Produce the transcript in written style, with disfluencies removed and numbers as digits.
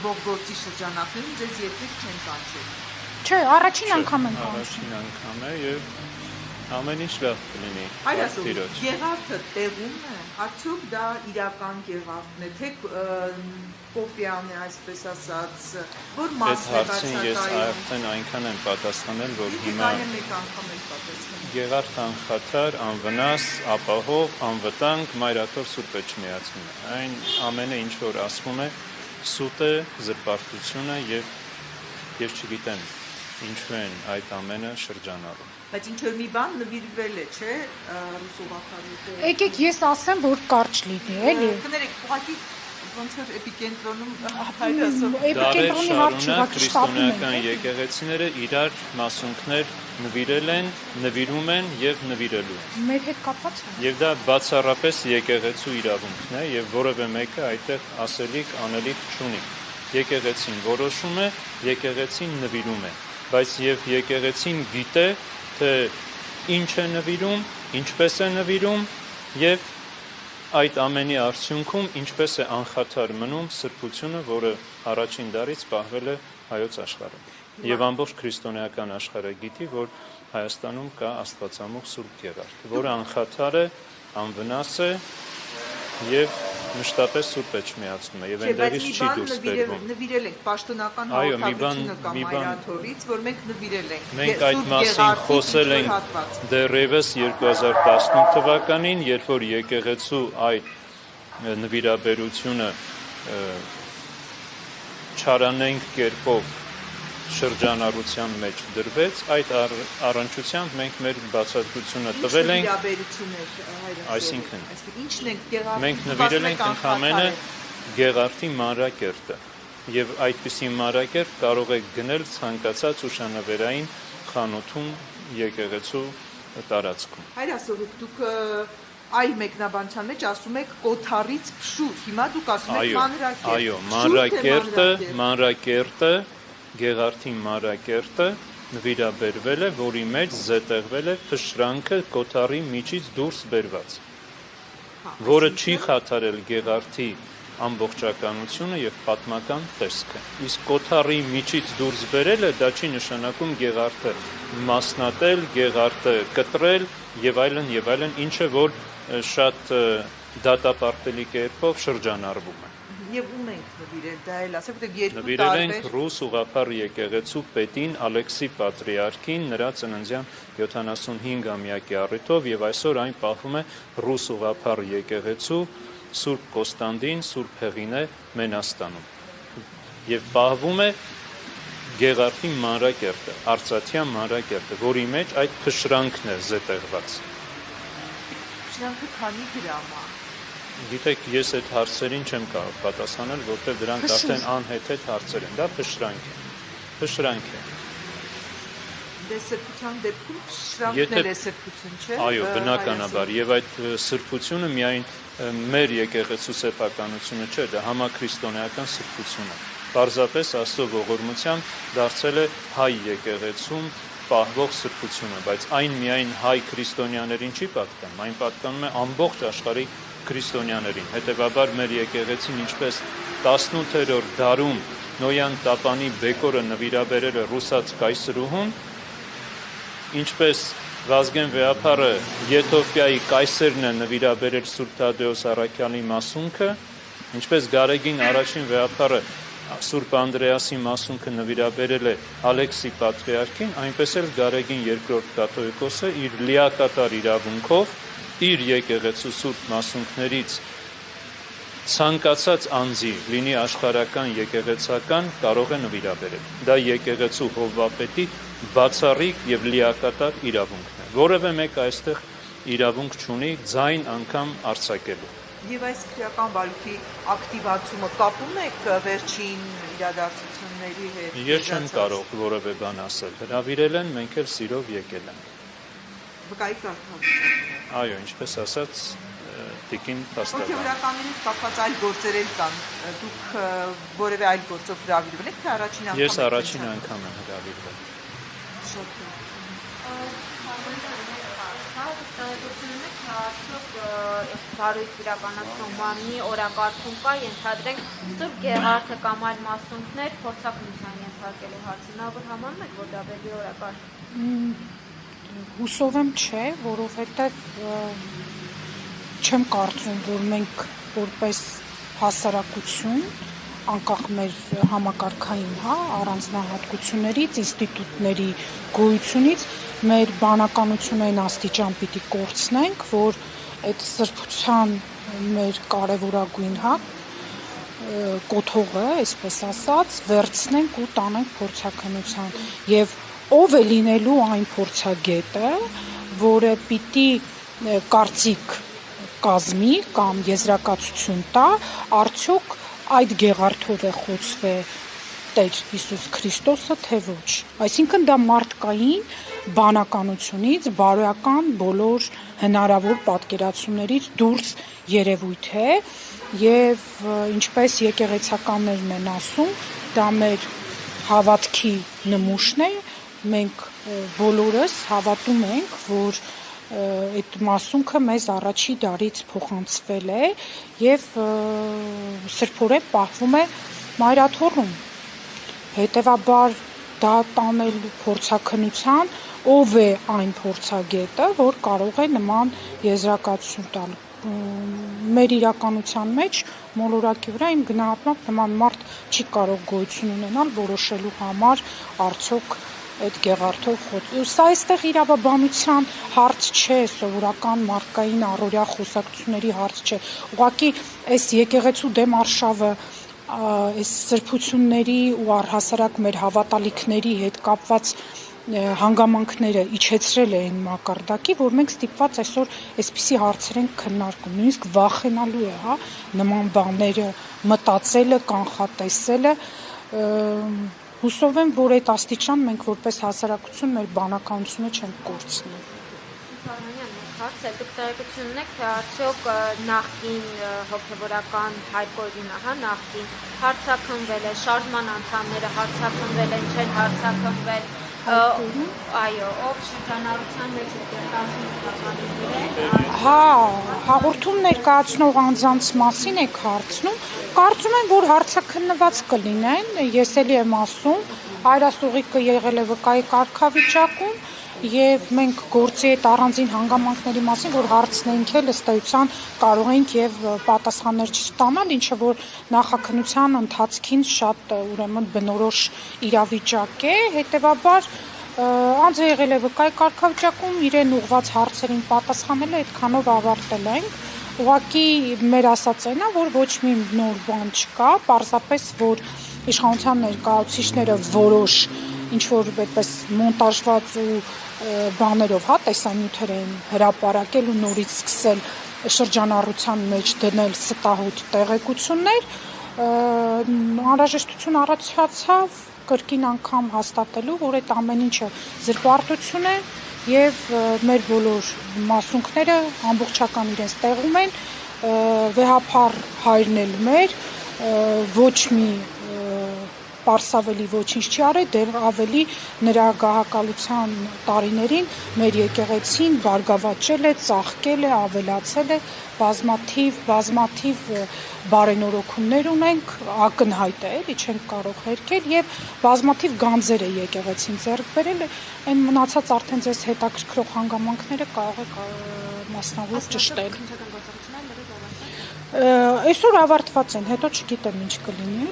գնվող գործի շրջանակներում ձեզ երբեք չեն կանչել։ Չէ, առաջին անգամ եմ կանչում։ Առաջին անգամ է եւ ամեն ինչ լավ կլինի։ Այո, գեղարդը տեղում է, արդյոք դա իրական գեղարդն է, թե կոպիան է, այսպես ասած, որ մասն է բացակայում։ Ես արդեն այնքան եմ պատասխանել, որ հիմա մեկ անգամ եմ պատասխանել։ Գեղարդ անխաթար, անվնաս, ապահով, անվտանգ, մայրաթոր Սուրբ Էջմիածնն է։ Այն ամենը ինչ որ ասվում է, սուտ է, զրպարտությունը եւ ես չգիտեմ ինչու են այդ ամենը շրջանառում։ Բայց ինչ որ մի բան նվիրվել է, չէ, ռուսովախարի։ Եկեք ես ասեմ, որ կարճ լինի, էլի։ Կներեք, ուղղակի ոնց որ էպիկենտրոնում հայրասով։ Էպիկենտրոնի հարց չկա, քրիստոնեական եկեղեցիները իրար մասունքներ նվիրել են, նվիրում են եւ նվիրելու։ Մեր հետ կապված է։ Եվ դա բացառապես եկեղեցու իրավունքն է եւ որևէ մեկը այդտեղ ասելիք, անելիք չունի։ Եկեղեցին որոշում է, եկեղեցին նվիրում է, բայց եւ եկեղեցին գիտե, թե ինչ է նվիրում, ինչպես է նվիրում եւ այդ ամենի արդյունքում ինչպես է անխաթար մնում սրբությունը, որը առաջին դարից պահվել է հայոց աշխարհում։ Եվ ամբողջ քրիստոնեական աշխարհը գիտի, որ Հայաստանում կա Աստվածամուխ Սուրբ Գեղարդ, որը անխաթար է, անվնաս է եւ մշտապես Սուրբ Էջմիածնում է եւ այնտեղից չի դուրս բերվում։ Նվիրել ենք պաշտոնական հաղորդակցությունը կամ Մայրաթորից, որ մենք նվիրել ենք։ Մենք այդ մասին խոսել ենք դեռևս 2018 թվականին, երբ որ եկեղեցու այդ նվիրաբերությունը չարանենք կերպով շրջանառության մեջ դրվեց, այդ առնչությամբ մենք մեր բացատրությունը տվել ենք, այսինքն մենք նվիրել ենք ընդհանրապես Գեղարդի մանրակերտը եւ այդպիսի մանրակերտ կարող եք գնել ցանկացած ուշանվերային խանութում եկեղեցու տարածքում։ Հայրասովիկ, դուք այլ մեկնաբանության մեջ ասում եք կոթարից փշուր, հիմա դուք ասում եք մանրակերտ։ Այո, մանրակերտը Գեղարդի մանրակերտը նվիրաբերվել է, որի մեջ զետեղվել է փշրանքը կոթարի միջից դուրս բերված, որը չի խաթարել Գեղարդի ամբողջականությունը եւ պատմական տեսքը։ Իսկ կոթարի միջից դուրս բերելը դա չի նշանակում Գեղարդը մասնատել, Գեղարդը կտրել եւ այլն, ինչը որ շատ դատապարտելի կերպով շրջանառվում է։ Եվ ում ենք նվիրել, դա էլ ասեք, որտեղ երկու տարբեր։ Նվիրել ենք ռուս ուղղափառ եկեղեցու պետին Ալեքսի Պատրիարքին նրա ծննդյան 75-ամյակի առիթով եւ այսօր այն պահվում է ռուս ուղղափառ եկեղեցու Սուրբ Կոստանդին, Սուրբ Հեղինե Մենաստանում։ Եվ պահվում է Գեղարդի մանրակերտը, արծաթյան մանրակերտը, որի մեջ այդ փշրանքն է զետեղված։ Փշրանքը քանի գրամ է։ Գիտեք, ես այդ հարցերին չեմ կարող պատասխանել, որտեղ դրանք արդեն անհեթեթ հարցեր են, դա փշրանք է։ Դե սրբության դեպքում փշրանքն էլ է սրբություն, չէ՞։ Այո, բնականաբար, եւ այդ սրբությունը միայն մեր եկեղեցու սեփականությունը չէ, դա համաքրիստոնեական սրբություն է։ Պարզապես Աստծո ողորմությամբ դարձել է հայ եկեղեցում պահվող սրբությունը, բայց այն միայն հայ քրիստոնյաներին չի պատկանում, այն պատկանում է ամբողջ աշխարհի քրիստոնյաներին։ Հետևաբար մեր եկեղեցին ինչպես 18-րդ դարում Նոյան Տապանի բեկորը նվիրաբերել է ռուսաց կայսրուհուն, ինչպես Վազգեն Վեհափառը Եթովպիայի կայսերն է նվիրաբերել Սուրբ Թադեոս Առաքյալի մասունքը, ինչպես Գարեգին առաջին Վեհափառը Սուրբ Անդրեասի մասունքը նվիրաբերել է Ալեքսի Պատրիարքին, այնպես էլ Գարեգին II կաթողիկոսը իր լիակատար իրավունքով իր եկեղեցու սուրբ մասունքներից ցանկացած անձի, լինի աշխարհական, եկեղեցական, կարող է նվիրաբերել։ Դա եկեղեցու հովվապետի բացառիկ եւ լիակատար իրավունքն է։ Որևէ մեկը այստեղ իրավունք չունի ձայն անգամ արձակելու։ Եվ այս քրեական վարույթի ակտիվացումը կապում եք վերջին իրադարձությունների հետ։ Ես չեմ կարող որևէ բան ասել։ Հրավիրել են, մենք էլ սիրով եկել ենք։ Վկայի կարդալ։ Այո, ինչպես ասած, տիկին Պաստաբան։ Հոգեվորականների կապված այլ գործեր էլ կան։ Դուք որևէ այլ գործով հրավիրվել եք, թե առաջին անգամ։ Ես առաջին անգամ եմ հրավիրվել։ Շատ Տեղեկությունն է, թե արդյոք բարույթ իրականացնող մարմնի օրակարգում կա, ենթադրենք Սուրբ Գեղարդը կամ այլ մասունքներ փորձակնության ենթարկելու հարցը, նա որ համարում եք, որ դա բերի օրակարգ։ Հուսով եմ չէ, որովհետև չեմ կարծում, որ մենք որպես հասարակություն, անկախ մեր համակարգային առանձնահատկություններից, ինստիտուտների գոյությունից, մեր բանականությունը այն աստիճան պիտի կորցնենք, որ այդ սրբության մեր կարևորագույն կոթողը, այսպես ասած, վերցնենք ու տանենք փորձաքննության եւ ով է լինելու այն փորձագետը, որը պիտի կարծիք կազմի կամ եզրակացություն տա, արդյոք այդ գեղարդով է խոցվել Տեր Հիսուս Քրիստոսը, թե ոչ։ Այսինքն դա մարդկային բանականությունից, բարոյական բոլոր հնարավոր պատկերացումներից դուրս երևույթ է եւ ինչպես եկեղեցականներն են ասում, դա մեր հավատքի նմուշն է, մենք բոլորս հավատում ենք, որ այդ մասունքը մեզ առաջի դարից փոխանցվել է եւ սրբորեն պահվում է մայրաթոռում։ Հետևաբար դա տանել փորձաքննության, ով է այն փորձագետը, որ կարող է նման եզրակացություն տալ։ Մեր իրականության մեջ մոլորակի վրա իմ գնահատմամբ նման մարդ չի կարող գոյություն ունենալ որոշելու համար արդյոք այդ գեղարդով խոցել։ Սա այստեղ իրավաբանության հարց չէ, սովորական մարդկային առօրյա խոսակցությունների հարց չէ։ Ուղղակի այս եկեղեցու դեմ արշավը այս սրբությունների ու առհասարակ մեր հավատալիքների հետ կապված հանգամանքները իջեցրել են մակարդակի, որ մենք ստիպված այսօր այսպիսի հարցեր ենք քննարկում, նույնիսկ վախենալու է, նման բաները մտածելը, կանխատեսելը, հուսով եմ, որ այդ աստիճան մենք որպես հասարակություն մեր բանականությունը չենք կորցնի։ Հարց է, դուք տեղեկություն ունեք, թե արդյոք նախկին հոգևորական Հայր Կորյունը, նախկին հարցաքննվել է, շարժման անդամները հարցաքննվել են, չեն հարցաքննվել, այո, ով շրջանառության մեջ է հաղորդում ներկայացնող անձանց մասին եք հարցնում, կարծում եմ, որ հարցաքննված կլինեն, ես էլի եմ ասում, հայրաստուղիկը եղել է վկայի կարգավիճակում եւ մենք գործի այդ առանձին հանգամանքների մասին, որ հարցնենք էլ ըստ էության կարող ենք եւ պատասխաններ չստանալ, ինչը որ նախաքննության ընթացքին շատ ուրեմն բնորոշ իրավիճակ է, հետեւաբար անձը եղել է վկայի կարգավիճակում, իրեն ուղղված հարցերին պատասխանել է, այդքանով ավարտել ենք։ Ուղղակի մեր ասածն է, որ ոչ մի նոր բան չկա, պարզապես որ իշխանության ներկայացուցիչները որոշ ինչ որ այդպես մոնտաժված ու բաներով տեսանյութեր են հրապարակել ու նորից սկսել շրջանառության մեջ դնել ստահոդ տեղեկություններ, անհրաժեշտություն առաջացավ կրկին անգամ հաստատելու, որ այդ ամեն ինչը զրպարտություն է եւ մեր բոլոր մասունքները ամբողջական իրենց տեղում են, վեհափառ հայրն էլ մեր ոչ մի պարսավելի ոչինչ չի արել, դեռ ավելի նրա գահակալության տարիներին մեր եկեղեցին բարգավաճել է, ծաղկել է, ավելացել է, բազմաթիվ բարենորոգումներ ունենք, ակնհայտ է, էլի չենք կարող հերքել եւ բազմաթիվ գանձեր է եկեղեցին ձեռք բերել, այն մնացած արդեն ձեզ հետաքրքրող հանգամանքները կարող եք մասնավոր ճշտել։ Այսօր ավարտված են, հետո չգիտեմ ինչ կլինի,